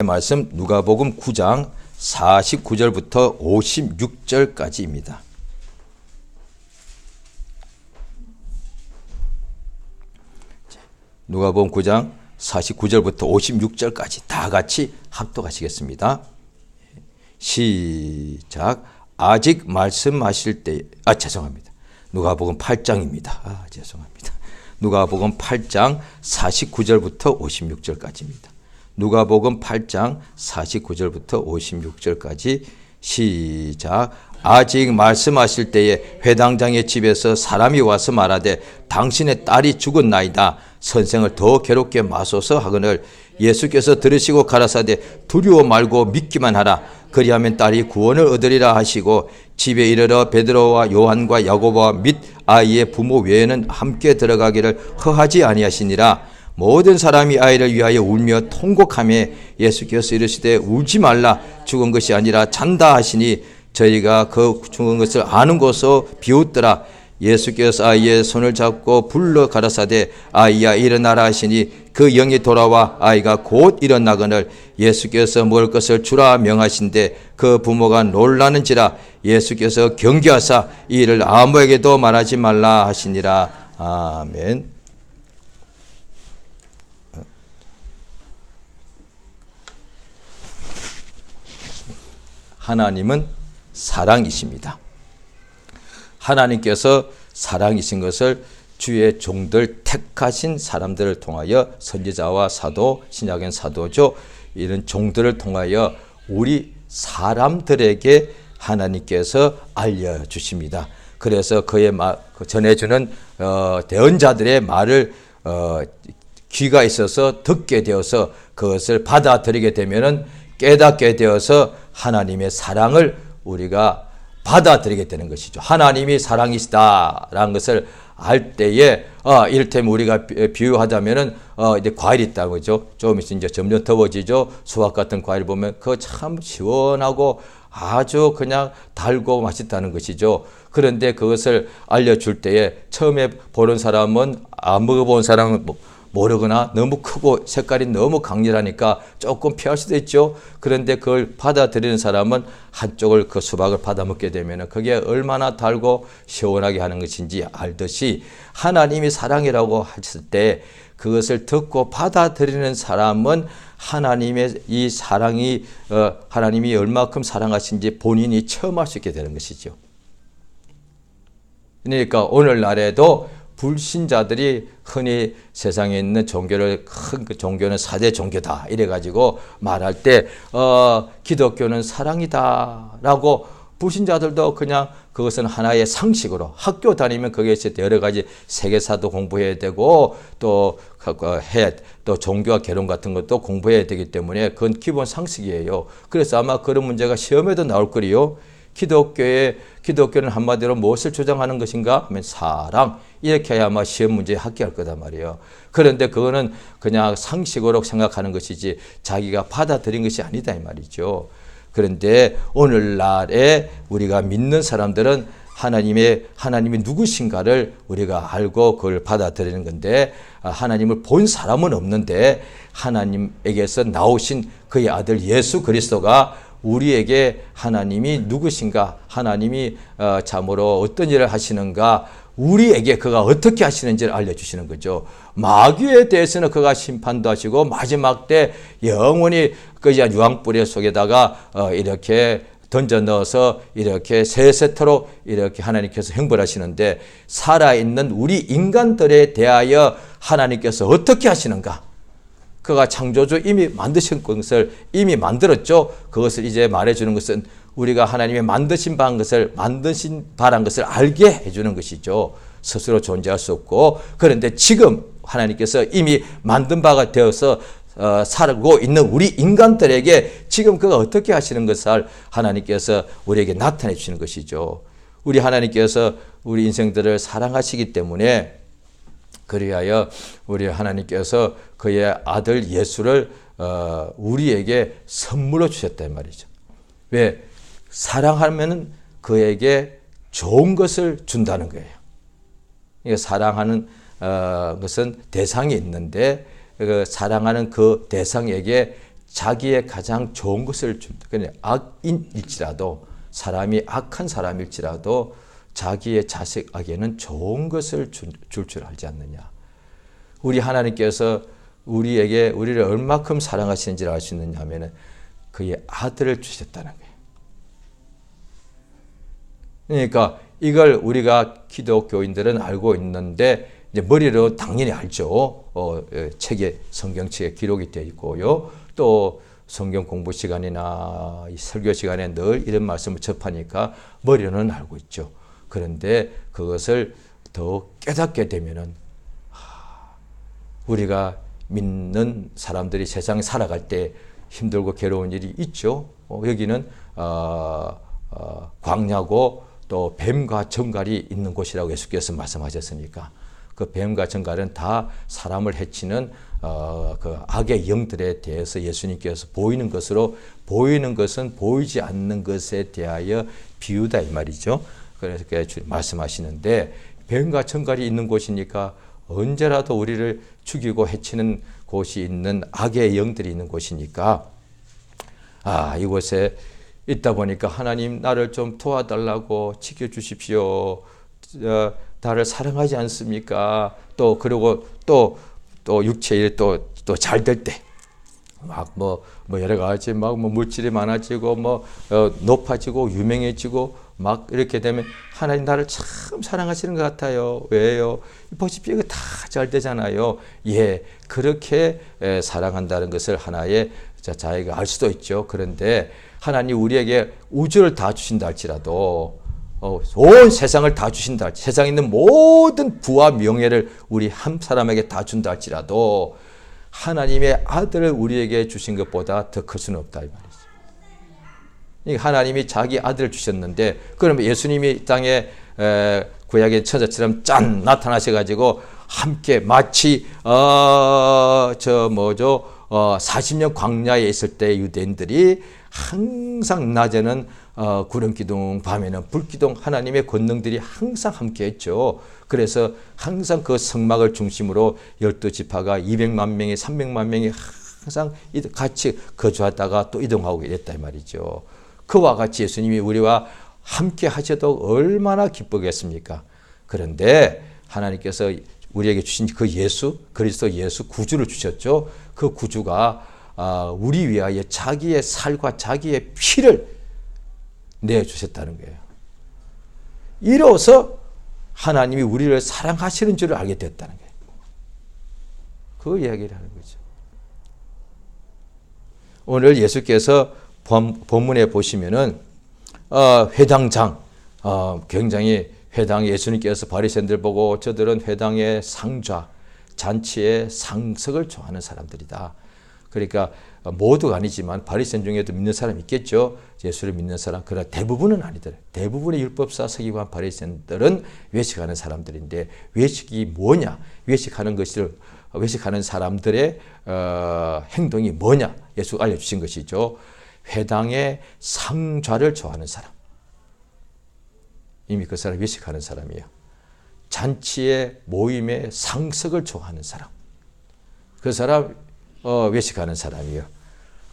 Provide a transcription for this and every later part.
말씀 누가복음 9장 49절부터 56절까지입니다. 누가복음 9장 49절부터 56절까지 다 같이 합독하시겠습니다. 시작. 아직 말씀하실 때, 죄송합니다. 누가복음 8장입니다. 죄송합니다. 누가복음 8장 49절부터 56절까지입니다. 누가복음 8장 49절부터 56절까지 시작. 아직 말씀하실 때에 회당장의 집에서 사람이 와서 말하되 당신의 딸이 죽었나이다. 선생을 더 괴롭게 마소서 하거늘 예수께서 들으시고 가라사대 두려워 말고 믿기만 하라. 그리하면 딸이 구원을 얻으리라 하시고 집에 이르러 베드로와 요한과 야고보와 및 아이의 부모 외에는 함께 들어가기를 허하지 아니하시니라. 모든 사람이 아이를 위하여 울며 통곡하며 예수께서 이르시되 울지 말라. 죽은 것이 아니라 잔다 하시니 저희가 그 죽은 것을 아는 것으로 비웃더라. 예수께서 아이의 손을 잡고 불러 가라사대 아이야 일어나라 하시니 그 영이 돌아와 아이가 곧 일어나거늘 예수께서 먹을 것을 주라 명하신데 그 부모가 놀라는지라. 예수께서 경계하사 이 일을 아무에게도 말하지 말라 하시니라. 아멘. 하나님은 사랑이십니다. 하나님께서 사랑이신 것을 주의 종들 택하신 사람들을 통하여 선지자와 사도, 신약엔 사도죠. 이런 종들을 통하여 우리 사람들에게 하나님께서 알려주십니다. 그래서 그의 전해주는 대언자들의 말을 귀가 있어서 듣게 되어서 그것을 받아들이게 되면은 깨닫게 되어서 하나님의 사랑을 우리가 받아들이게 되는 것이죠. 하나님이 사랑이시다라는 것을 알 때에 이를테면 우리가 비유하자면은 이제 과일이 있다고 그러죠. 좀 있으면 이제 점점 더워지죠. 수박 같은 과일 보면 그거 참 시원하고 아주 그냥 달고 맛있다는 것이죠. 그런데 그것을 알려줄 때에 처음에 보는 사람은 안 먹어본 사람은 모르거나 너무 크고 색깔이 너무 강렬하니까 조금 피할 수도 있죠. 그런데 그걸 받아들이는 사람은 한쪽을 그 수박을 받아 먹게 되면 그게 얼마나 달고 시원하게 하는 것인지 알듯이 하나님이 사랑이라고 하실 때 그것을 듣고 받아들이는 사람은 하나님의 이 사랑이 하나님이 얼마큼 사랑하신지 본인이 체험할 수 있게 되는 것이죠. 그러니까 오늘날에도 불신자들이 흔히 세상에 있는 종교를 큰 그 종교는 사대 종교다 이래가지고 말할 때 기독교는 사랑이다라고 불신자들도 그냥 그것은 하나의 상식으로 학교 다니면 거기에 여러 가지 세계사도 공부해야 되고 또 종교와 개론 같은 것도 공부해야 되기 때문에 그건 기본 상식이에요. 그래서 아마 그런 문제가 시험에도 나올 거리요. 기독교는 한마디로 무엇을 주장하는 것인가 하면 사랑, 이렇게 해야 아마 시험 문제에 합격할 거단 말이에요. 그런데 그거는 그냥 상식으로 생각하는 것이지 자기가 받아들인 것이 아니다 이 말이죠. 그런데 오늘날에 우리가 믿는 사람들은 하나님이 누구신가를 우리가 알고 그걸 받아들이는 건데 하나님을 본 사람은 없는데 하나님에게서 나오신 그의 아들 예수 그리스도가 우리에게 하나님이 누구신가, 하나님이 참으로 어떤 일을 하시는가, 우리에게 그가 어떻게 하시는지를 알려주시는 거죠. 마귀에 대해서는 그가 심판도 하시고 마지막 때 영원히 그 유황불의 속에다가 이렇게 던져 넣어서 이렇게 세세토록 이렇게 하나님께서 형벌하시는데 살아있는 우리 인간들에 대하여 하나님께서 어떻게 하시는가? 그가 창조주 이미 만드신 것을 이미 만들었죠. 그것을 이제 말해주는 것은 우리가 하나님의 만드신 바란 것을 알게 해주는 것이죠. 스스로 존재할 수 없고 그런데 지금 하나님께서 이미 만든 바가 되어서 살고 있는 우리 인간들에게 지금 그가 어떻게 하시는 것을 하나님께서 우리에게 나타내 주시는 것이죠. 우리 하나님께서 우리 인생들을 사랑하시기 때문에 그리하여 우리 하나님께서 그의 아들 예수를 우리에게 선물로 주셨단 말이죠. 왜? 사랑하면 그에게 좋은 것을 준다는 거예요. 그러니까 사랑하는 것은 대상이 있는데 그 사랑하는 그 대상에게 자기의 가장 좋은 것을 준다. 그러니까 악인일지라도 사람이 악한 사람일지라도 자기의 자식에게는 좋은 것을 줄 알지 않느냐. 우리 하나님께서 우리를 얼마큼 사랑하시는지를 알 수 있느냐 하면은 그의 아들을 주셨다는 거예요. 그러니까 이걸 우리가 기독교인들은 알고 있는데 이제 머리로 당연히 알죠. 책에 성경책에 기록이 되어 있고요. 또 성경 공부 시간이나 설교 시간에 늘 이런 말씀을 접하니까 머리로는 알고 있죠. 그런데 그것을 더 깨닫게 되면은 우리가 믿는 사람들이 세상에 살아갈 때 힘들고 괴로운 일이 있죠. 여기는 광야고 또 뱀과 정갈이 있는 곳이라고 예수께서 말씀하셨으니까 그 뱀과 정갈은 다 사람을 해치는 그 악의 영들에 대해서 예수님께서 보이는 것은 보이지 않는 것에 대하여 비유다 이 말이죠. 그래서 말씀하시는데 뱀과 정갈이 있는 곳이니까 언제라도 우리를 죽이고 해치는 곳이 있는 악의 영들이 있는 곳이니까 이곳에 있다 보니까 하나님 나를 좀 도와달라고 지켜주십시오. 나를 사랑하지 않습니까? 또 그리고 또 육체일 또 잘 될 때 막 뭐 여러 가지 막 뭐 물질이 많아지고 높아지고 유명해지고 막 이렇게 되면 하나님 나를 참 사랑하시는 것 같아요. 왜요? 보십시오. 이거 다 잘 되잖아요. 예, 그렇게 사랑한다는 것을 하나의 자기가 알 수도 있죠. 그런데 하나님 우리에게 우주를 다 주신다 할지라도 온 세상을 다 주신다 할지라도 세상에 있는 모든 부와 명예를 우리 한 사람에게 다 준다 할지라도 하나님의 아들을 우리에게 주신 것보다 더 클 수는 없다 이 말이죠. 하나님이 자기 아들을 주셨는데 그러면 예수님이 땅에 구약의 천사처럼 짠 나타나셔가지고 함께 마치 40년 광야에 있을 때 유대인들이 항상 낮에는 구름기둥 밤에는 불기둥 하나님의 권능들이 항상 함께했죠. 그래서 항상 그 성막을 중심으로 12지파가 200만 명이 300만 명이 항상 같이 거주하다가 또 이동하고 이랬다 이 말이죠. 그와 같이 예수님이 우리와 함께 하셔도 얼마나 기쁘겠습니까? 그런데 하나님께서 우리에게 주신 그 그리스도 예수 구주를 주셨죠. 그 구주가 우리 위하여 자기의 살과 자기의 피를 내주셨다는 거예요. 이로써 하나님이 우리를 사랑하시는 줄을 알게 됐다는 거예요. 그 이야기를 하는 거죠. 오늘 예수께서 본문에 보시면은 회당장 굉장히 회당 예수님께서 바리새인들 보고 저들은 회당의 상좌 잔치의 상석을 좋아하는 사람들이다. 그러니까 모두가 아니지만 바리새인 중에도 믿는 사람이 있겠죠. 예수를 믿는 사람. 그러나 대부분은 아니더래. 대부분의 율법사 서기관 바리새인들은 외식하는 사람들인데 외식이 뭐냐? 외식하는 사람들의 행동이 뭐냐? 예수가 알려주신 것이죠. 회당의 상좌를 좋아하는 사람. 이미 그 사람 외식하는 사람이에요. 잔치의 모임의 상석을 좋아하는 사람. 그 사람 외식하는 사람이에요.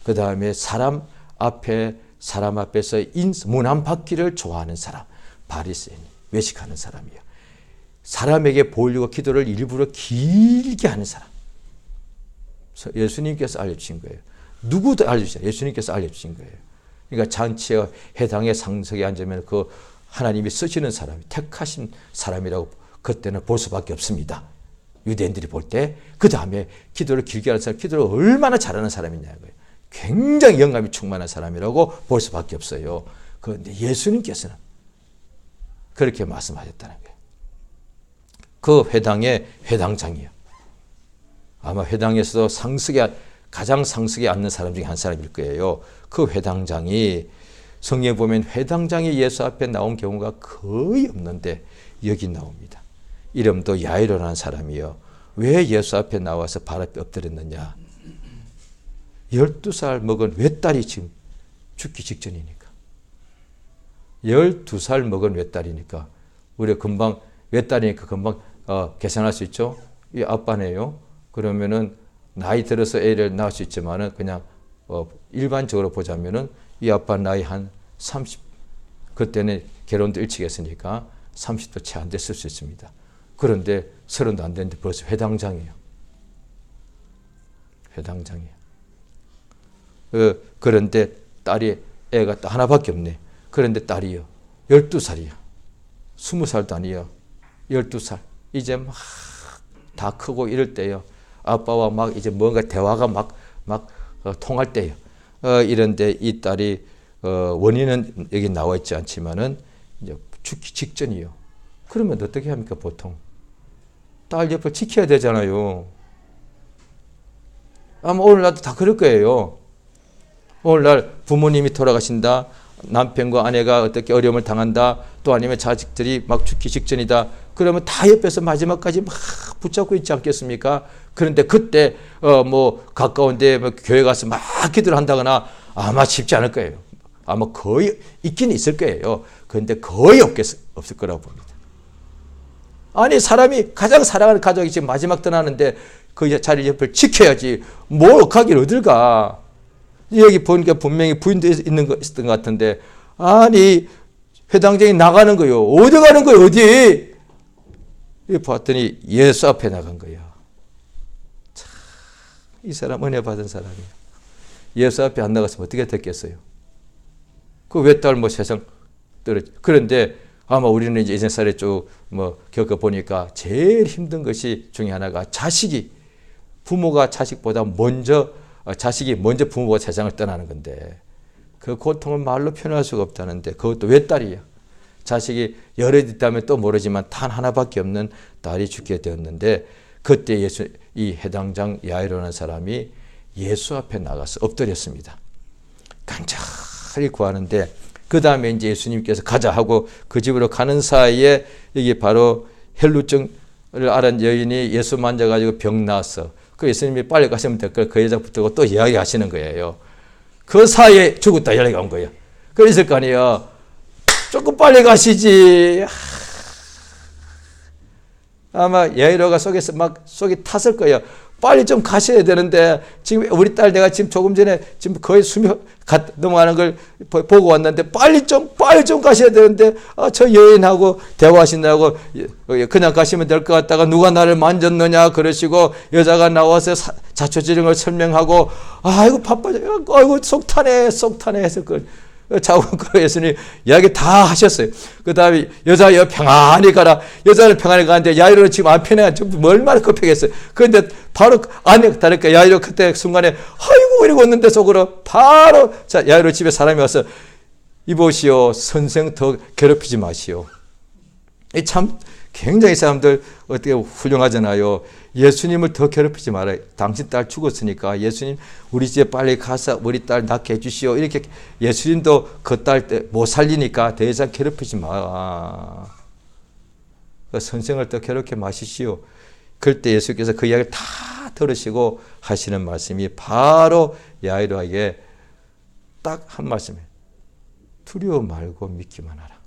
그 다음에 사람 앞에서 문안 받기를 좋아하는 사람. 바리새인 외식하는 사람이에요. 사람에게 보이려고 기도를 일부러 길게 하는 사람. 예수님께서 알려주신 거예요. 누구도 알려주세요. 예수님께서 알려주신 거예요. 그러니까 잔치에 회당의 상석에 앉으면 그 하나님이 쓰시는 사람이 택하신 사람이라고 그때는 볼 수밖에 없습니다. 유대인들이 볼 때. 그 다음에 기도를 길게 하는 사람, 기도를 얼마나 잘하는 사람이냐고요. 굉장히 영감이 충만한 사람이라고 볼 수밖에 없어요. 그런데 예수님께서는 그렇게 말씀하셨다는 거예요. 그 회당의 회당장이요. 아마 회당에서도 가장 상석에 앉는 사람 중에 한 사람일 거예요. 그 회당장이 성경에 보면 회당장이 예수 앞에 나온 경우가 거의 없는데 여기 나옵니다. 이름도 야이로라는 사람이요. 왜 예수 앞에 나와서 발 앞에 엎드렸느냐? 12살 먹은 외딸이 지금 죽기 직전이니까. 12살 먹은 외딸이니까. 우리가 금방 외딸이니까 금방 계산할 수 있죠? 이 아빠네요. 그러면은 나이 들어서 애를 낳을 수 있지만은 그냥 일반적으로 보자면은 이 아빠 나이 한 30, 그때는 결혼도 일찍 했으니까 30도 채 안 됐을 수 있습니다. 그런데 30도 안 됐는데 벌써 회당장이에요. 회당장이에요. 그런데 딸이 애가 하나밖에 없네. 그런데 딸이요. 12살이요. 20살도 아니에요. 12살. 이제 막 다 크고 이럴 때요. 아빠와 막 이제 뭔가 대화가 막 통할 때요. 이런데 이 딸이 원인은 여기 나와 있지 않지만은 이제 죽기 직전이요. 그러면 어떻게 합니까, 보통? 딸 옆을 지켜야 되잖아요. 아마 오늘날도 다 그럴 거예요. 오늘날 부모님이 돌아가신다. 남편과 아내가 어떻게 어려움을 당한다. 또 아니면 자식들이 막 죽기 직전이다. 그러면 다 옆에서 마지막까지 막 붙잡고 있지 않겠습니까? 그런데 그때 뭐 가까운데 뭐 교회 가서 막 기도를 한다거나 아마 쉽지 않을 거예요. 아마 거의 있긴 있을 거예요. 그런데 거의 없을 거라고 봅니다. 아니 사람이 가장 사랑하는 가족이 지금 마지막 떠나는데 그 자리 옆을 지켜야지. 뭘 가길 어딜 가. 여기 보니까 분명히 부인도 있었던 것 같은데 아니 회당장이 나가는 거요. 어디 가는 거요? 어디? 봤더니 예수 앞에 나간 거예요. 참, 이 사람 은혜 받은 사람이에요. 예수 앞에 안 나갔으면 어떻게 됐겠어요? 그 외딸 뭐 세상 떨어지. 그런데 아마 우리는 이제 옛날에 쭉 뭐 겪어보니까 제일 힘든 것이 중에 하나가 자식이 부모가 자식보다 먼저 자식이 먼저 부모가 세상을 떠나는 건데 그 고통을 말로 표현할 수가 없다는데 그것도 외딸이야. 자식이 여러 있다면 또 모르지만 단 하나밖에 없는 딸이 죽게 되었는데 그때 이 해당장 야이로라는 사람이 예수 앞에 나가서 엎드렸습니다. 간절히 구하는데 그 다음에 이제 예수님께서 가자 하고 그 집으로 가는 사이에 이게 바로 혈루증을 앓은 여인이 예수 만져가지고 병 나았어. 그 예수님이 빨리 가시면 될 걸 그 여자 붙들고 또 이야기하시는 거예요. 그 사이에 죽었다 연락이 온 거예요. 그랬을 거 아니에요. 조금 빨리 가시지. 아마 야이로가 속에서 막 속이 탔을 거예요. 빨리 좀 가셔야 되는데 지금 우리 딸 내가 지금 조금 전에 지금 거의 숨이 넘어가는 걸 보고 왔는데 빨리 좀 가셔야 되는데 저 여인하고 대화하신다고 그냥 가시면 될 것 같다가 누가 나를 만졌느냐 그러시고 여자가 나와서 자초지종을 설명하고 아이고 바빠져 아이고 속 타네 했을 걸. 자고 그 예수님 이야기 다 하셨어요. 그 다음에 여자 평안히 가라. 여자는 평안히 가는데 야이로는 지금 안 편해. 좀 얼마나 급하겠어요. 그런데 바로 안에 다르니까 야이로 그때 순간에 아이고 이러고 있는데 속으로 바로 자 야이로 집에 사람이 와서 이보시오 선생 더 괴롭히지 마시오. 이 참 굉장히 사람들 어떻게 훌륭하잖아요. 예수님을 더 괴롭히지 말아요. 당신 딸 죽었으니까 예수님 우리 집에 빨리 가서 우리 딸 낳게 해주시오. 이렇게 예수님도 그 딸 못 살리니까 더 이상 괴롭히지 마. 선생을 더 괴롭게 마시시오. 그럴 때 예수께서 그 이야기를 다 들으시고 하시는 말씀이 바로 야이로에게 딱 한 말씀이에요. 두려워 말고 믿기만 하라.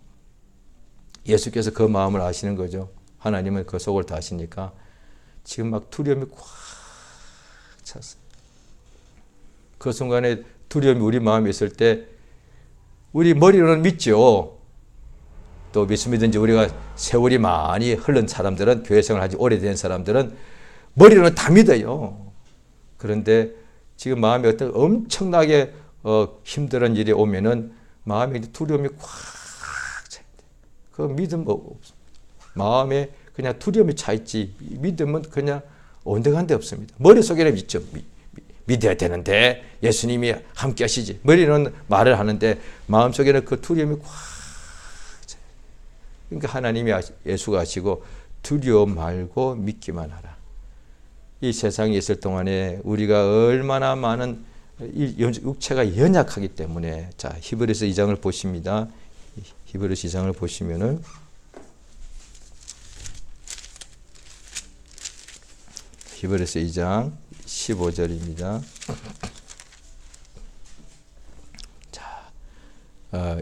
예수께서 그 마음을 아시는 거죠. 하나님은 그 속을 다 아시니까 지금 막 두려움이 꽉 찼어요. 그 순간에 두려움이 우리 마음에 있을 때 우리 머리로는 믿죠. 또 믿든지 우리가 세월이 많이 흐른 사람들은 교회 생활을 아주 오래된 사람들은 머리로는 다 믿어요. 그런데 지금 마음에 어떤 엄청나게 힘든 일이 오면은 마음에 두려움이 꽉 차요. 그 믿음 없습니다. 마음에 그냥 두려움이 차 있지 믿음은 그냥 온데간데 없습니다. 머릿속에는 있죠. 믿어야 되는데 예수님이 함께 하시지. 머리는 말을 하는데 마음속에는 그 두려움이 꽉 차요. 그러니까 하나님이 예수가 하시고 두려워 말고 믿기만 하라. 이 세상에 있을 동안에 우리가 얼마나 많은 육체가 연약하기 때문에 자 히브리서 2장을 보십니다. 히브리서 2장을 보시면은 히브리서 2장 15절입니다. 자,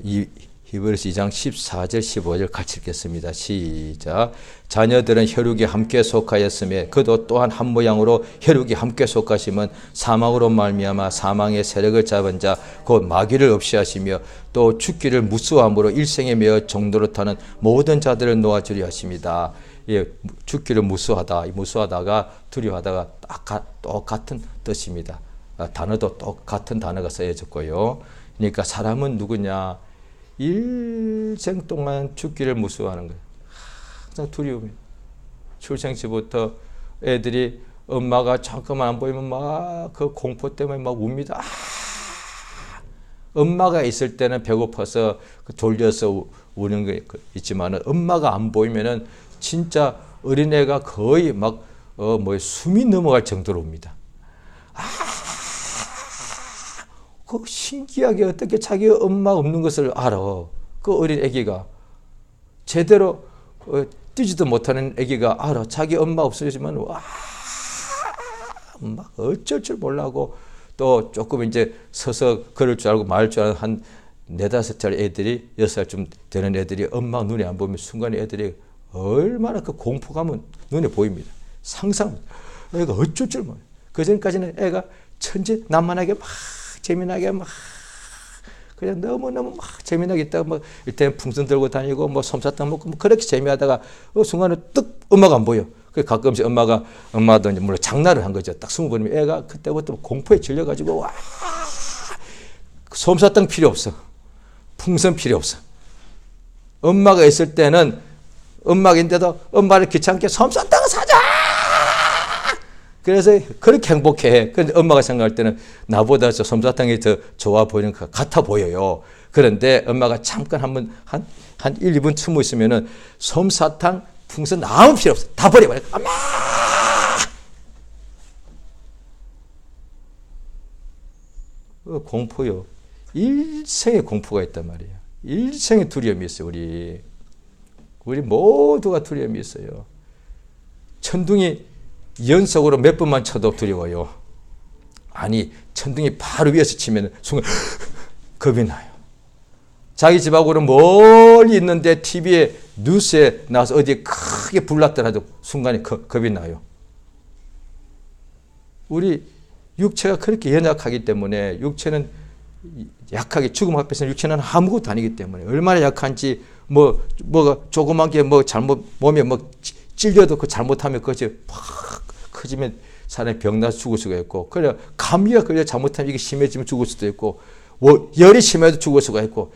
이 히브리서 2장 14절 15절 같이 읽겠습니다. 시작. 자녀들은 혈육이 함께 속하였음에 그도 또한 한 모양으로 혈육이 함께 속하심은 사망으로 말미암아 사망의 세력을 잡은 자 곧 마귀를 없이 하시며 또 죽기를 무수함으로 일생에 매어 정도로 타는 모든 자들을 놓아주려 하십니다. 예, 죽기를 무수하다가 두려워하다가 똑같은 뜻입니다. 단어도 똑같은 단어가 쓰여졌고요. 그러니까 사람은 누구냐? 일생 동안 죽기를 무서워하는 거예요. 항상 두려움이. 출생시부터 애들이 엄마가 잠깐만 안 보이면 막 그 공포 때문에 막 웁니다. 엄마가 있을 때는 배고파서 졸려서 우는 게 있지만 엄마가 안 보이면은 진짜 어린애가 거의 막 숨이 넘어갈 정도로 옵니다. 그 신기하게 어떻게 자기 엄마 없는 것을 알아. 그 어린 아기가 제대로 뛰지도 못하는 아기가 알아. 자기 엄마 없어지면 막 어쩔 줄 몰라고 또 조금 이제 서서 걸을 줄 알고 말할 줄 아는 한 4-5살 애들이 6살쯤 되는 애들이 엄마 눈에 안 보면 순간에 애들이 얼마나 그 공포감은 눈에 보입니다. 상상. 애가 어쩔 줄 몰라. 그 전까지는 애가 천진난만하게 막 재미나게 막 그냥 너무너무 막 재미나게 있다가 뭐 일단 풍선 들고 다니고 뭐 솜사탕 먹고 뭐 그렇게 재미하다가 순간에 뜩 엄마가 안 보여. 그 가끔씩 엄마도 이제 물론 장난을 한 거죠. 딱 숨어버리면 애가 그때부터 공포에 질려가지고 와 솜사탕 필요 없어. 풍선 필요 없어. 엄마가 있을 때는 엄마인데도 엄마를 귀찮게 솜사탕을 사자. 그래서 그렇게 행복해. 그런데 엄마가 생각할 때는 나보다 저 솜사탕이 더 좋아 보이는 것 같아 보여요. 그런데 엄마가 잠깐 한 1, 2분 숨어 있으면은 솜사탕, 풍선 아무 필요 없어. 다 버려버려. 엄마! 공포요. 일생의 공포가 있단 말이에요. 일생의 두려움이 있어요. 우리 모두가 두려움이 있어요. 천둥이 연속으로 몇 번만 쳐도 두려워요. 아니 천둥이 바로 위에서 치면 순간 겁이 나요. 자기 집하고는 멀리 있는데 TV에 뉴스에 나와서 어디에 크게 불났더라도 순간에 겁이 나요. 우리 육체가 그렇게 연약하기 때문에 육체는 약하게 죽음 앞에서는 육체는 아무것도 아니기 때문에 얼마나 약한지 뭐가 조그만 게 잘못 몸에 찔려도 그 잘못하면 그것이 팍 커지면 사람이 병나서 죽을 수가 있고 그래 감기가 걸려 잘못하면 이게 심해지면 죽을 수도 있고 열이 심해도 죽을 수가 있고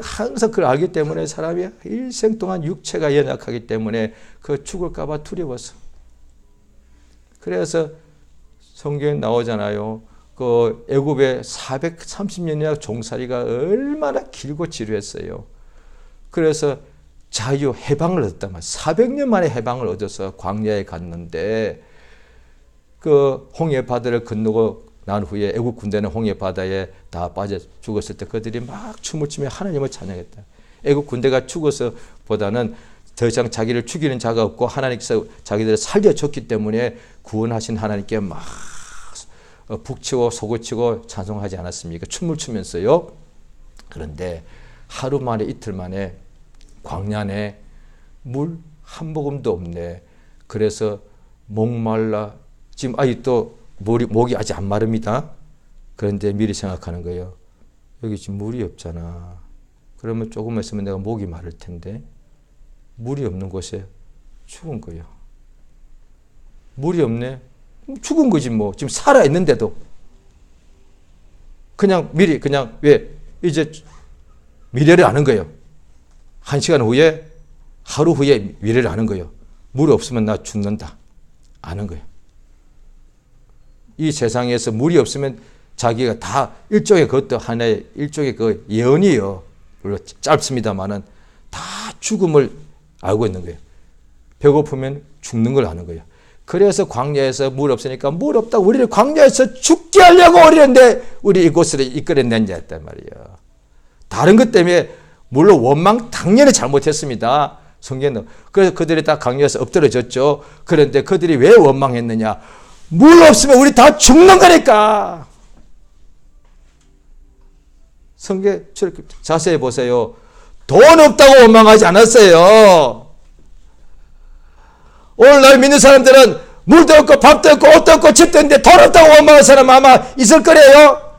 항상 그걸 알기 때문에 사람이 일생 동안 육체가 연약하기 때문에 그 죽을까 봐 두려워서 그래서 성경에 나오잖아요. 그 애굽에 430년이나 종살이가 얼마나 길고 지루했어요. 그래서 자유 해방을 얻었단 말이에요. 400년 만에 해방을 얻어서 광야에 갔는데 그 홍해 바다를 건너고 난 후에 애국 군대는 홍해 바다에 다 빠져 죽었을 때 그들이 막 춤을 추며 하나님을 찬양했다. 애국 군대가 죽어서 보다는 더 이상 자기를 죽이는 자가 없고 하나님께서 자기들을 살려줬기 때문에 구원하신 하나님께 막 북치고 소고치고 찬송하지 않았습니까? 춤을 추면서요. 그런데 하루 만에 이틀 만에 광야에 물 한 모금도 없네. 그래서 목말라 지금 아직도 목이 아직 안 마릅니다. 그런데 미리 생각하는 거예요. 여기 지금 물이 없잖아. 그러면 조금만 있으면 내가 목이 마를 텐데 물이 없는 곳에 죽은 거예요. 물이 없네. 죽은 거지 뭐. 지금 살아 있는데도 그냥 미리 그냥 왜 이제 미래를 아는 거예요. 1시간 후에 하루 후에 미래를 아는 거예요. 물 없으면 나 죽는다. 아는 거예요. 이 세상에서 물이 없으면 자기가 다 일종의 그것도 하나의 일종의 그 예언이에요. 물론 짧습니다만은 다 죽음을 알고 있는 거예요. 배고프면 죽는 걸 아는 거예요. 그래서 광야에서 물 없으니까 물 없다고 우리를 광야에서 죽게 하려고 우리 이곳으로 이끌어낸다 했단 말이에요. 다른 것 때문에 물론 원망 당연히 잘못했습니다. 성경은 그래서 그들이 다 광야에서 엎드려졌죠. 그런데 그들이 왜 원망했느냐? 물 없으면 우리 다 죽는 거니까. 성경 자세히 보세요. 돈 없다고 원망하지 않았어요. 오늘날 믿는 사람들은 물도 없고 밥도 없고 옷도 없고 집도 없는데 돈 없다고 원망하는 사람 아마 있을 거래요.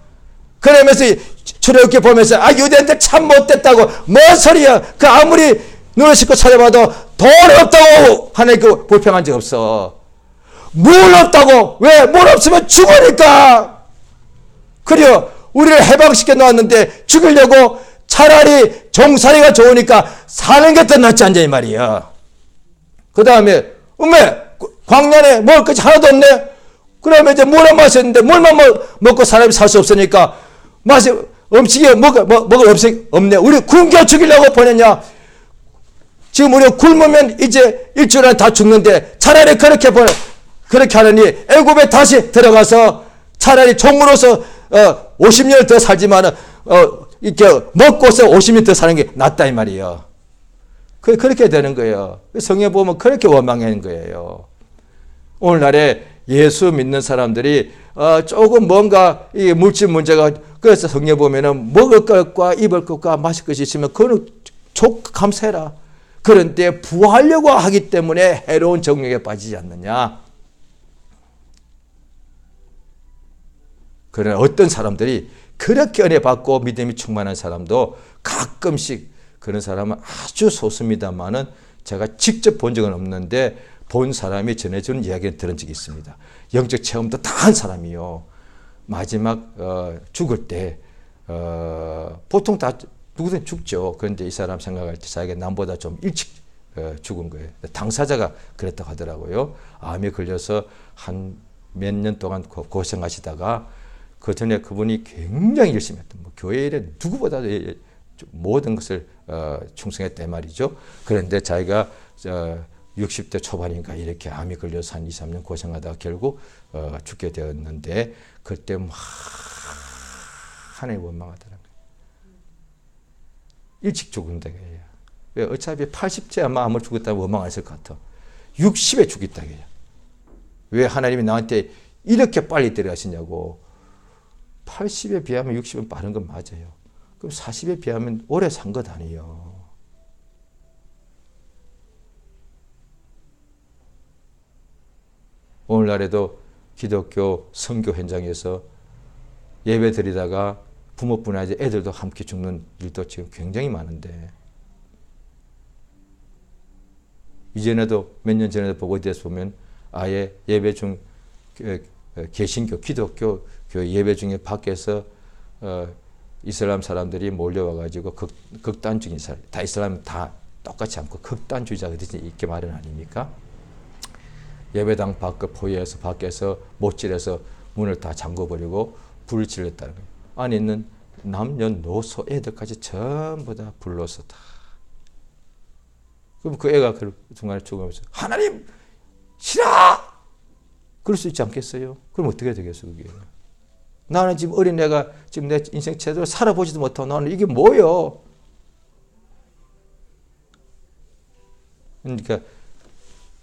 그러면서 출애굽기 보면서 유대인들 참 못됐다고. 뭔 소리야. 그 아무리 눈을 씻고 찾아봐도 돈 없다고 하나님 그 불평한 적 없어. 물 없다고. 왜? 물 없으면 죽으니까. 그래요. 우리를 해방시켜 놓았는데 죽이려고 차라리 종살이가 좋으니까 사는 게 더 낫지 않냐 이 말이야. 그 다음에 광야에 먹을 것이 하나도 없네. 그러면 이제 물을 마셨는데 물만 먹고 사람이 살 수 없으니까 음식이 먹을 음식 없네. 우리 굶겨 죽이려고 보냈냐. 지금 우리가 굶으면 이제 일주일 안에 다 죽는데 차라리 그렇게 하느니 애굽에 다시 들어가서 차라리 종으로서 50년 더 살지만은 이렇게 먹고서 50년 더 사는 게 낫다 이 말이에요. 그렇게 되는 거예요. 성경에 보면 그렇게 원망하는 거예요. 오늘날에 예수 믿는 사람들이 조금 뭔가 이 물질 문제가, 그래서 성경에 보면은 먹을 것과 입을 것과 마실 것이 있으면 그거는 감사해라. 그런데 부하려고 하기 때문에 해로운 정욕에 빠지지 않느냐. 그러나 어떤 사람들이 그렇게 은혜 받고 믿음이 충만한 사람도 가끔씩, 그런 사람은 아주 소수입니다만은 제가 직접 본 적은 없는데 본 사람이 전해주는 이야기를 들은 적이 있습니다. 영적 체험도 다 한 사람이요. 마지막 죽을 때 보통 다 누구든 죽죠. 그런데 이 사람 생각할 때 자기가 남보다 좀 일찍 죽은 거예요. 당사자가 그랬다고 하더라고요. 암에 걸려서 한 몇 년 동안 고생하시다가 그 전에 그분이 굉장히 열심히 했던, 교회 일에 누구보다도 모든 것을 충성했단 말이죠. 그런데 자기가 60대 초반인가 이렇게 암이 걸려서 한 2, 3년 고생하다가 결국 죽게 되었는데, 그때 막 하나님 원망하더라고요. 일찍 죽은다 그래요. 왜? 어차피 80째 아마 암을 죽었다면 원망했을 것 같아. 60에 죽겠다 그래요. 왜 하나님이 나한테 이렇게 빨리 데려가시냐고. 80에 비하면 60은 빠른 건 맞아요. 그럼 40에 비하면 오래 산 것 아니에요. 오늘날에도 기독교 선교 현장에서 예배 드리다가 부모뿐 아니라 애들도 함께 죽는 일도 지금 굉장히 많은데, 이전에도 몇 년 전에도 보고돼서 보면 아예 예배 중 개신교 기독교 교회 예배 중에 밖에서 이슬람 사람들이 몰려와가지고 극단적인 사람, 다 이슬람 다 똑같지 않고 극단주의자들이 이렇게 말은 아닙니까? 예배당 밖 포위해서 밖에서 못질해서 문을 다 잠궈버리고 불을 질렀다는 거예요. 안에 있는 남녀노소 애들까지 전부 다 불러서 다. 그럼 그 애가 그 중간에 죽으면서 하나님 싫어! 그럴 수 있지 않겠어요? 그럼 어떻게 되겠어요, 그게? 나는 지금 어린애가 지금 내 인생 제대로 살아보지도 못하고 나는 이게 뭐요? 그러니까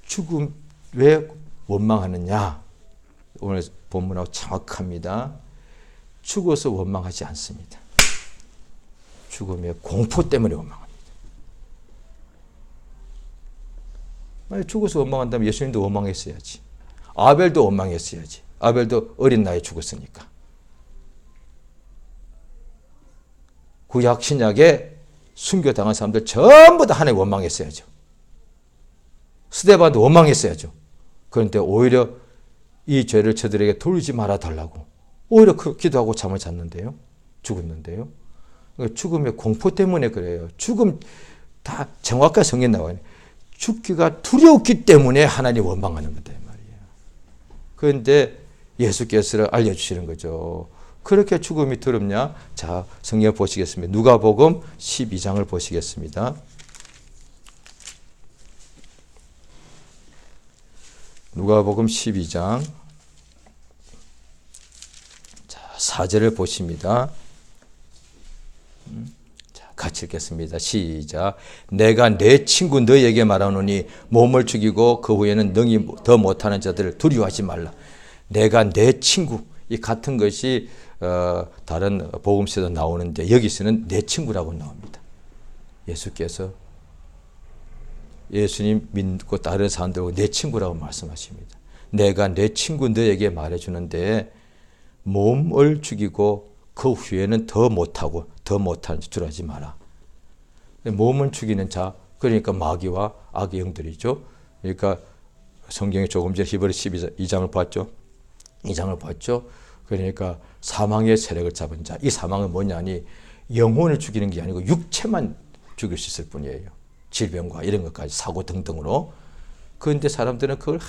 죽음 왜 원망하느냐? 오늘 본문하고 정확합니다. 죽어서 원망하지 않습니다. 죽음의 공포 때문에 원망합니다. 만약 죽어서 원망한다면 예수님도 원망했어야지. 아벨도 원망했어야지. 아벨도 어린 나이에 죽었으니까. 구약 신약에 순교당한 사람들 전부 다 하나님 원망했어야죠. 스데반도 원망했어야죠. 그런데 오히려 이 죄를 저들에게 돌리지 말아 달라고 오히려 기도하고 잠을 잤는데요. 죽었는데요. 죽음의 공포 때문에 그래요. 죽음 다 정확한 성경에 나와요. 죽기가 두려웠기 때문에 하나님 원망하는 거다 이 말이에요. 그런데 예수께서 알려주시는 거죠. 그렇게 죽음이 두렵냐? 자, 성경 보시겠습니다. 누가복음 12장을 보시겠습니다. 누가복음 12장 자, 4절을 보십니다. 자, 같이 읽겠습니다. 시작. 내가 내 친구 너에게 말하노니 몸을 죽이고 그 후에는 능히 더 못하는 자들을 두려워하지 말라. 내가 내 친구, 이 같은 것이 다른 복음서에도 나오는데 여기서는 내 친구라고 나옵니다. 예수께서 예수님 믿고 따르는 사람들과 내 친구라고 말씀하십니다. 내가 내 친구 너에게 말해주는데 몸을 죽이고 그 후에는 더 못하고 더 못하는 줄 하지 마라. 몸을 죽이는 자, 그러니까 마귀와 악의 영들이죠. 그러니까 성경에 조금 전에 히브리서 12장을 봤죠. 2장을 봤죠. 그러니까 사망의 세력을 잡은 자. 이 사망은 뭐냐니 영혼을 죽이는 게 아니고 육체만 죽일 수 있을 뿐이에요. 질병과 이런 것까지 사고 등등으로. 그런데 사람들은 그걸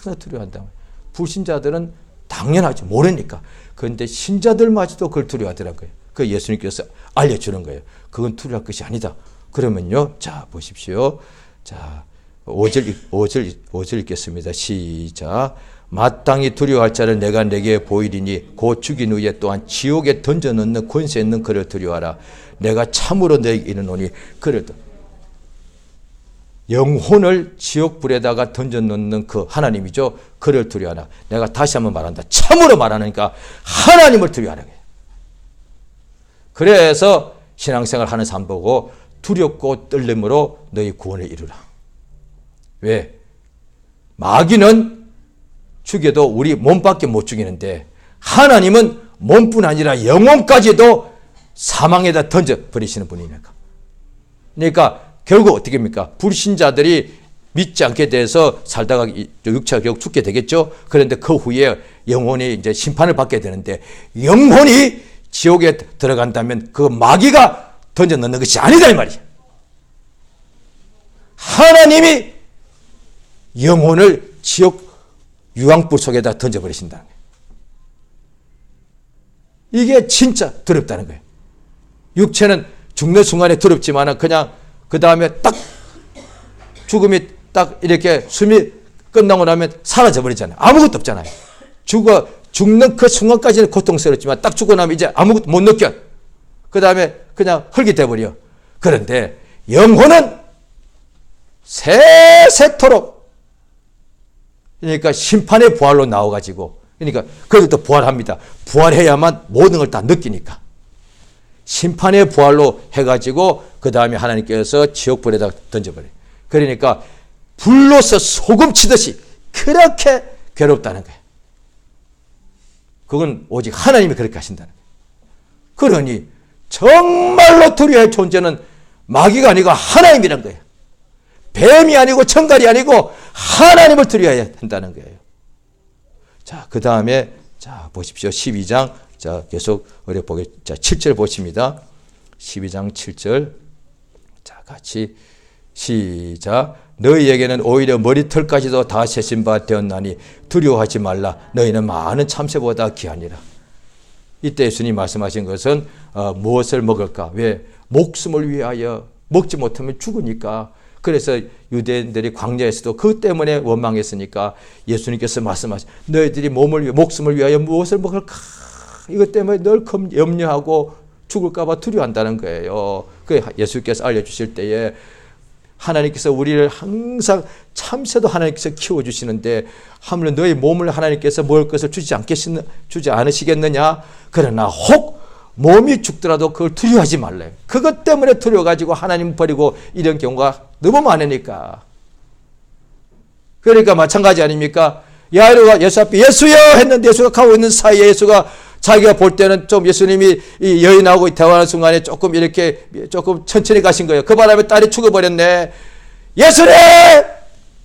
하나 두려워한다. 불신자들은 당연하죠. 모르니까. 그런데 신자들마저도 그걸 두려워하더라고요. 그 예수님께서 알려주는 거예요. 그건 두려워할 것이 아니다. 그러면요. 자, 보십시오. 자, 5절 읽겠습니다. 시작. 마땅히 두려워할 자를 내가 내게 보이리니 곧 죽인 후에 또한 지옥에 던져넣는 권세 있는 그를 두려워하라. 내가 참으로 너에게 이르노니 그를 영혼을 지옥불에다가 던져넣는 그 하나님이죠. 그를 두려워하라. 내가 다시 한번 말한다. 참으로 말하니까 하나님을 두려워하라. 그래서 신앙생활 하는 사람 보고 두렵고 떨림으로 너희 구원을 이루라. 왜? 마귀는 죽여도 우리 몸밖에 못 죽이는데 하나님은 몸뿐 아니라 영혼까지도 사망에다 던져버리시는 분이니까. 그러니까 결국 어떻게 합니까? 불신자들이 믿지 않게 돼서 살다가 육체가 결국 죽게 되겠죠. 그런데 그 후에 영혼이 이제 심판을 받게 되는데 영혼이 지옥에 들어간다면 그 마귀가 던져 넣는 것이 아니다 이 말이야. 하나님이 영혼을 지옥 유황불 속에다 던져버리신다는 거예요. 이게 진짜 두렵다는 거예요. 육체는 죽는 순간에 두렵지만 그냥 그 다음에 딱 죽음이 딱 이렇게 숨이 끝나고 나면 사라져 버리잖아요. 아무것도 없잖아요. 죽는 그 순간까지는 고통스럽지만 딱 죽고 나면 이제 아무것도 못 느껴. 그 다음에 그냥 흙이 돼버려. 그런데 영혼은 세세토록 그러니까 심판의 부활로 나와가지고 그러니까 그것도 부활합니다. 부활해야만 모든 걸 다 느끼니까. 심판의 부활로 해가지고 그 다음에 하나님께서 지옥불에다 던져버려요. 그러니까 불로서 소금 치듯이 그렇게 괴롭다는 거예요. 그건 오직 하나님이 그렇게 하신다는 거예요. 그러니 정말로 두려워할 존재는 마귀가 아니고 하나님이란 거예요. 뱀이 아니고 청갈이 아니고 하나님을 두려워해야 한다는 거예요. 자, 그 다음에 자 보십시오. 12장 자 계속 어려보게 자 7절 보십니다. 12장 7절 자 같이 시작. 너희에게는 오히려 머리털까지도 다 세신 바 되었나니 두려워하지 말라. 너희는 많은 참새보다 귀하니라. 이때 예수님이 말씀하신 것은 무엇을 먹을까? 왜? 목숨을 위하여 먹지 못하면 죽으니까. 그래서 유대인들이 광야에서도 그 때문에 원망했으니까 예수님께서 말씀하신 너희들이 목숨을 위하여 무엇을 먹을까? 이것 때문에 늘 염려하고 죽을까 봐 두려워한다는 거예요. 그 예수께서 알려주실 때에 하나님께서 우리를 항상 참새도 하나님께서 키워주시는데 하물며 너희 몸을 하나님께서 먹을 것을 주지 않으시겠느냐? 그러나 혹 몸이 죽더라도 그걸 두려워하지 말래요. 그것 때문에 두려워가지고 하나님 버리고 이런 경우가 너무 많으니까. 그러니까 마찬가지 아닙니까? 야이로가 예수 앞에 예수여 했는데 예수가 가고 있는 사이에 예수가 자기가 볼 때는 좀 예수님이 이 여인하고 대화하는 순간에 조금 이렇게 조금 천천히 가신 거예요. 그 바람에 딸이 죽어버렸네. 예수님!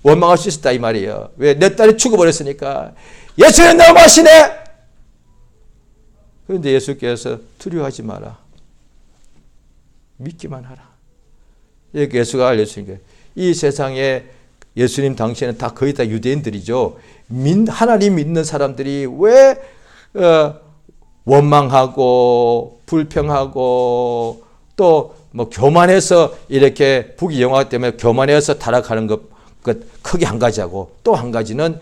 원망할 수 있었다 이 말이에요. 왜? 내 딸이 죽어버렸으니까. 예수님 너무하시네! 그런데 예수께서 두려워하지 마라. 믿기만 하라. 이렇게 예수가 알려주신 거예요. 이 세상에 예수님 당시에는 다 거의 다 유대인들이죠. 하나님 믿는 사람들이 왜 원망하고 불평하고 또 뭐 교만해서 이렇게 부귀영화 때문에 교만해서 타락하는 것 크게 한 가지하고 또 한 가지는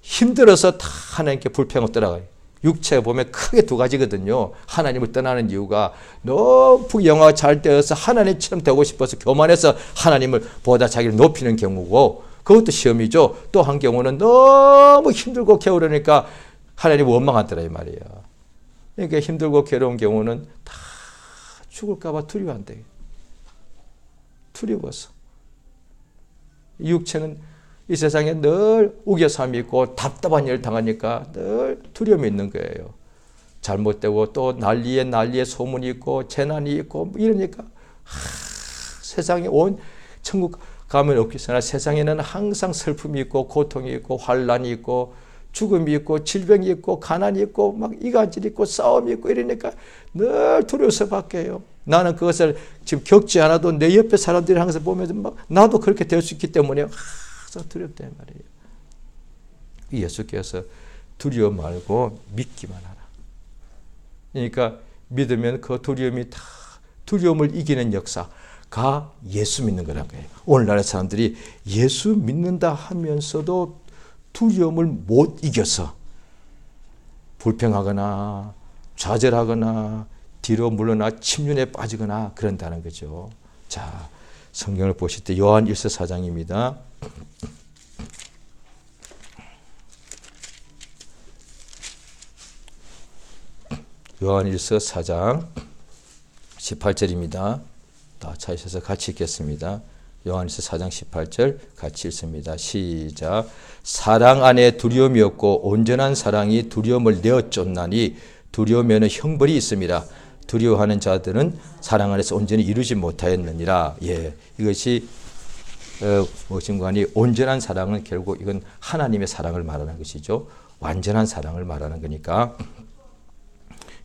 힘들어서 다 하나님께 불평을 떠나가요. 육체에 보면 크게 두 가지거든요. 하나님을 떠나는 이유가 너무 부귀영화가 잘 되어서 하나님처럼 되고 싶어서 교만해서 하나님을 보다 자기를 높이는 경우고 그것도 시험이죠. 또 한 경우는 너무 힘들고 게으르니까 하나님 원망하더라 이 말이에요. 그러니까 힘들고 괴로운 경우는 다 죽을까 봐 두려워한대. 두려워서. 육체는 이 세상에 늘 우겨삼이 있고 답답한 일을 당하니까 늘 두려움이 있는 거예요. 잘못되고 또 난리에 소문이 있고 재난이 있고 이러니까 세상에 온 천국 가면 없겠으나 세상에는 항상 슬픔이 있고 고통이 있고 환란이 있고 죽음이 있고 질병이 있고 가난이 있고 막 이간질이 있고 싸움이 있고 이러니까 늘 두려워서 밖에요. 나는 그것을 지금 겪지 않아도 내 옆에 사람들이 항상 보면서 막 나도 그렇게 될 수 있기 때문에 항상 두렵단 말이에요. 예수께서 두려워 말고 믿기만 하라. 그러니까 믿으면 그 두려움이 다 두려움을 이기는 역사가 예수 믿는 거란 거예요. 오늘날의 사람들이 예수 믿는다 하면서도 두려움을 못 이겨서 불평하거나 좌절하거나 뒤로 물러나 침륜에 빠지거나 그런다는 거죠. 자, 성경을 보실 때 요한 1서 4장입니다. 요한 1서 4장 18절입니다. 다 찾으셔서 같이 읽겠습니다. 요한일서 4장 18절 같이 읽습니다. 시작. 사랑 안에 두려움이 없고 온전한 사랑이 두려움을 내어 쫓나니 두려움에는 형벌이 있습니다. 두려워하는 자들은 사랑 안에서 온전히 이루지 못하였느니라. 예, 이것이 무엇인가니 온전한 사랑은 결국 이건 하나님의 사랑을 말하는 것이죠. 완전한 사랑을 말하는 거니까.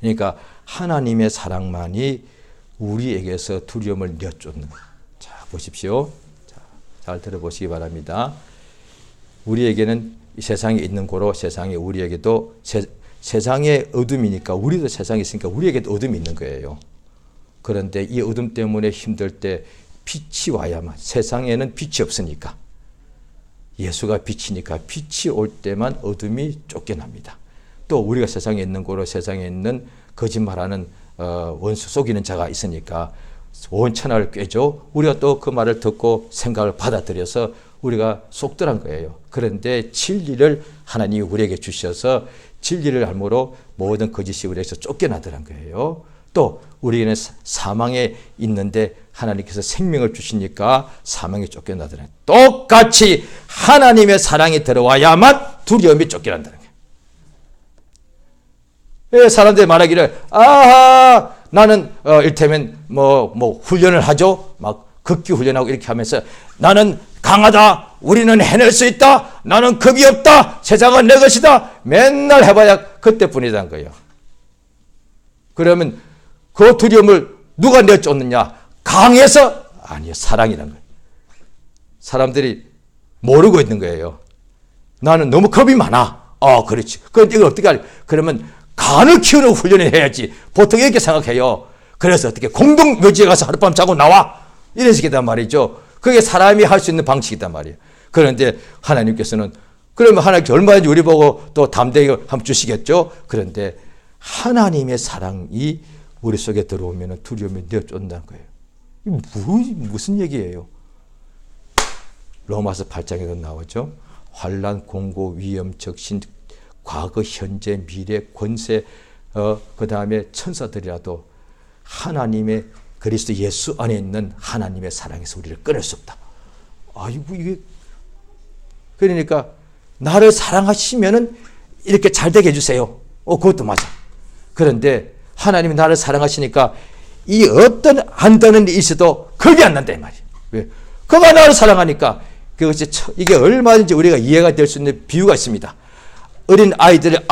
그러니까 하나님의 사랑만이 우리에게서 두려움을 내쫓는. 자, 보십시오. 자, 잘 들어보시기 바랍니다. 우리에게는 이 세상에 있는 고로 세상에 우리에게도 세상의 어둠이니까 우리도 세상에 있으니까 우리에게도 어둠이 있는 거예요. 그런데 이 어둠 때문에 힘들 때 빛이 와야만, 세상에는 빛이 없으니까 예수가 빛이니까 빛이 올 때만 어둠이 쫓겨납니다. 또 우리가 세상에 있는 고로 세상에 있는 거짓말하는 원수 속이는 자가 있으니까 온 천하를 꿰죠. 우리가 또 그 말을 듣고 생각을 받아들여서 우리가 속들한 거예요. 그런데 진리를 하나님이 우리에게 주셔서 진리를 알므로 모든 거짓이 우리에게서 쫓겨나더란 거예요. 또 우리에게는 사망에 있는데 하나님께서 생명을 주시니까 사망이 쫓겨나더란 거예요. 똑같이 하나님의 사랑이 들어와야만 두려움이 쫓겨난다는 거예요. 사람들이 말하기를 아하 나는 이를테면 뭐 훈련을 하죠. 막 극기 훈련하고 이렇게 하면서 나는 강하다. 우리는 해낼 수 있다. 나는 겁이 없다. 세상은 내 것이다. 맨날 해봐야 그때뿐이라는 거예요. 그러면 그 두려움을 누가 내쫓느냐? 강해서? 아니요. 사랑이라는 거예요. 사람들이 모르고 있는 거예요. 나는 너무 겁이 많아. 그렇지. 그런데 이걸 어떻게 할까? 그러면 간을 키우는 훈련을 해야지. 보통 이렇게 생각해요. 그래서 어떻게 공동묘지에 가서 하룻밤 자고 나와? 이런 식이단 말이죠. 그게 사람이 할 수 있는 방식이단 말이에요. 그런데 하나님께서는 그러면 하나님께 얼마든지 우리 보고 또 담대히 한번 주시겠죠. 그런데 하나님의 사랑이 우리 속에 들어오면 두려움이 내쫓는다는 거예요. 이게 무슨 얘기예요? 로마서 8장에도 나오죠. 환난, 공고, 위험, 적신, 과거, 현재, 미래, 권세, 그 다음에 천사들이라도 하나님의 그리스도 예수 안에 있는 하나님의 사랑에서 우리를 끊을 수 없다. 아이고, 이게. 그러니까, 나를 사랑하시면은 이렇게 잘 되게 해주세요. 그것도 맞아. 그런데 하나님이 나를 사랑하시니까 이 어떤 안 되는 일이 있어도 겁이 안 난다, 이 말이에요. 왜? 그가 나를 사랑하니까 그것이 이게 얼마든지 우리가 이해가 될 수 있는 비유가 있습니다. 어린 아이들의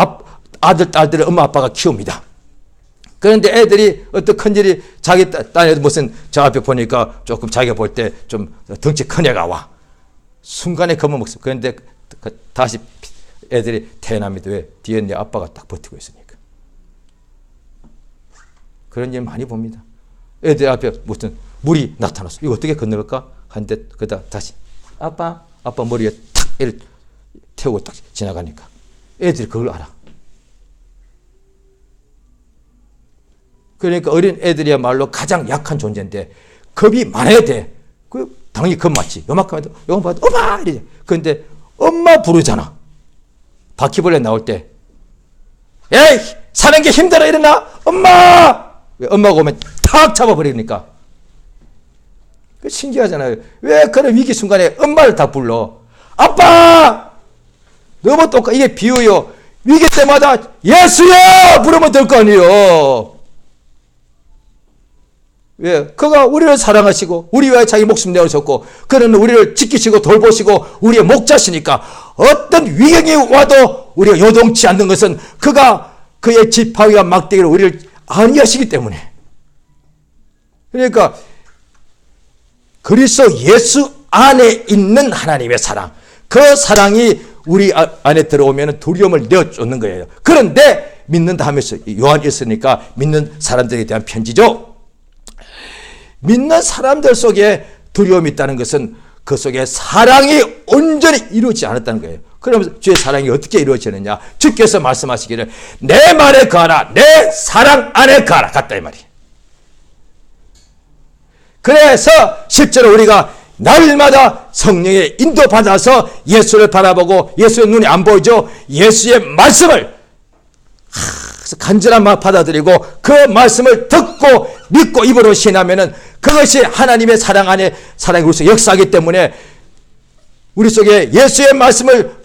아들, 딸들을 엄마, 아빠가 키웁니다. 그런데 애들이 어떤 큰일이 자기 딸애도 무슨 저 앞에 보니까 조금 자기가 볼 때 좀 덩치 큰 애가 와. 순간에 겁먹습니다. 그런데 다시 애들이 태어납니다. 왜? 뒤에 내 아빠가 딱 버티고 있으니까. 그런 일 많이 봅니다. 애들 앞에 무슨 물이 나타났어. 이거 어떻게 건널까? 한데 그다 다시 아빠 머리에 탁 애를 태우고 딱 지나가니까 애들이 그걸 알아. 그러니까 어린 애들이야말로 가장 약한 존재인데 겁이 많아야 돼. 그 당연히 겁 맞지. 요만큼 해도 요만큼 봐도 엄마 이래. 그런데 엄마 부르잖아. 바퀴벌레 나올 때 에이 사는 게 힘들어 일어나 엄마. 왜 엄마가 오면 탁 잡아버리니까. 신기하잖아요. 왜 그런 위기 순간에 엄마를 다 불러? 아빠! 너무 이게 비유요. 위기 때마다 예수야! 부르면 될 거 아니에요. 왜? 그가 우리를 사랑하시고 우리 위하여 자기 목숨 내어줬고 그는 우리를 지키시고 돌보시고 우리의 목자시니까 어떤 위경이 와도 우리가 요동치 않는 것은 그가 그의 지팡이와 막대기로 우리를 안위하시기 때문에. 그러니까 그리스도 예수 안에 있는 하나님의 사랑, 그 사랑이 우리 안에 들어오면 두려움을 내어쫓는 거예요. 그런데 믿는다 하면서 요한이 있으니까 믿는 사람들에 대한 편지죠. 믿는 사람들 속에 두려움이 있다는 것은 그 속에 사랑이 온전히 이루어지지 않았다는 거예요. 그러면서 주의 사랑이 어떻게 이루어지느냐? 주께서 말씀하시기를 내 말에 거하라, 내 사랑 안에 거하라 같다 이 말이에요. 그래서 실제로 우리가 날마다 성령의 인도받아서 예수를 바라보고 예수의 눈이 안 보이죠? 예수의 말씀을 간절한 마음 받아들이고 그 말씀을 듣고 믿고 입으로 신하면은 그것이 하나님의 사랑 안에 사랑이 우리 속에 역사하기 때문에 우리 속에 예수의 말씀을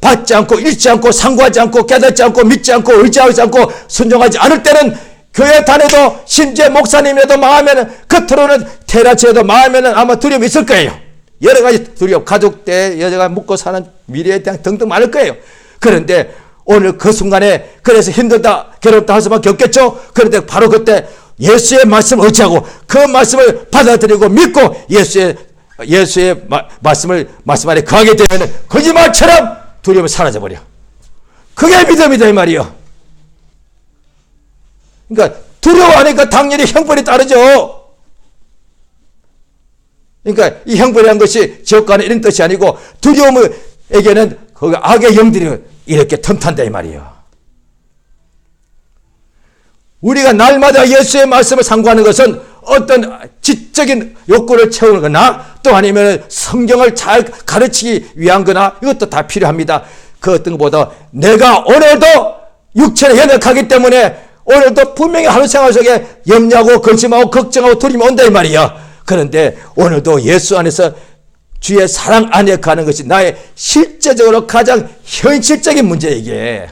받지 않고 읽지 않고 상고하지 않고 깨닫지 않고 믿지 않고 의지하지 않고 순종하지 않을 때는 교회 다녀도 심지어 목사님이라도 망하면은 겉으로는 테라치라도 망하면은 아마 두려움이 있을 거예요. 여러 가지 두려움, 가족 때 여자가 묵고 사는 미래에 대한 등등 많을 거예요. 그런데 오늘 그 순간에 그래서 힘들다 괴롭다 할 수밖에 없겠죠. 그런데 바로 그때 예수의 말씀을 의지하고 그 말씀을 받아들이고 믿고 예수의 말씀 안에 거하게 되면 거짓말처럼 두려움이 사라져버려. 그게 믿음이다 이 말이요. 그러니까 두려워하니까 당연히 형벌이 따르죠. 그러니까 이 형벌이라는 것이 지옥가는 이런 뜻이 아니고 두려움에게는 그 악의 영들이 이렇게 틈탄다 이 말이에요. 우리가 날마다 예수의 말씀을 상고하는 것은 어떤 지적인 욕구를 채우는 거나 또 아니면 성경을 잘 가르치기 위한 거나 이것도 다 필요합니다. 그 어떤 것보다 내가 오늘도 육체를 연약하기 때문에 오늘도 분명히 하루 생활 속에 염려하고 근심하고 걱정하고 두려움이 온다 이 말이야. 그런데 오늘도 예수 안에서 주의 사랑 안에 가는 것이 나의 실제적으로 가장 현실적인 문제 이게.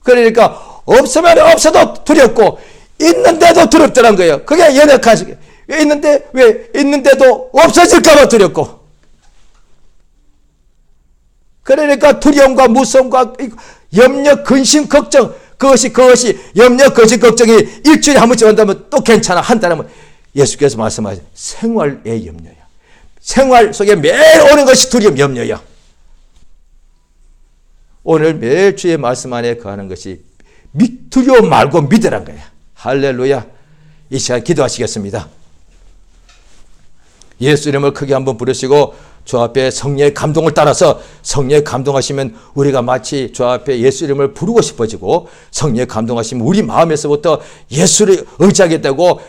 그러니까 없으면 없어도 두렵고 있는데도 두렵더란 거예요. 그게 연약하지. 왜 있는데도 없어질까 봐 두렵고. 그러니까 두려움과 무서움과 염려, 근심, 걱정 그것이 염려, 근심, 걱정이 일주일에 한 번씩 온다면 또 괜찮아. 한 달에 한 번. 예수께서 말씀하신 생활의 염려야. 생활 속에 매일 오는 것이 두려움, 염려야. 오늘 매일 주의 말씀 안에 거하는 것이 두려움 말고 믿으란 거야. 할렐루야. 이 시간 기도하시겠습니다. 예수 이름을 크게 한번 부르시고 주 앞에 성령의 감동을 따라서 성령의 감동하시면 우리가 마치 주 앞에 예수 이름을 부르고 싶어지고 성령의 감동하시면 우리 마음에서부터 예수를 의지하겠다고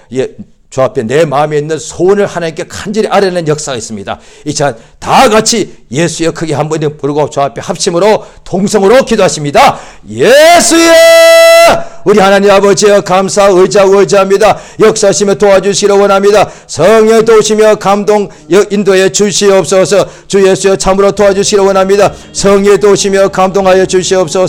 주 앞에 내 마음에 있는 소원을 하나님께 간절히 아뢰는 역사가 있습니다. 이 시간 다 같이 예수여 크게 한 번 부르고 주 앞에 합심으로 통성으로 기도하십니다. 예수여 우리 하나님 아버지여 감사 의지하고 의지합니다. 역사하시며 도와주시러 원합니다. 성령 도우시며 감동 인도해 주시옵소서. 주 예수여 참으로 도와주시러 원합니다. 성령 도우시며 감동하여 주시옵소서.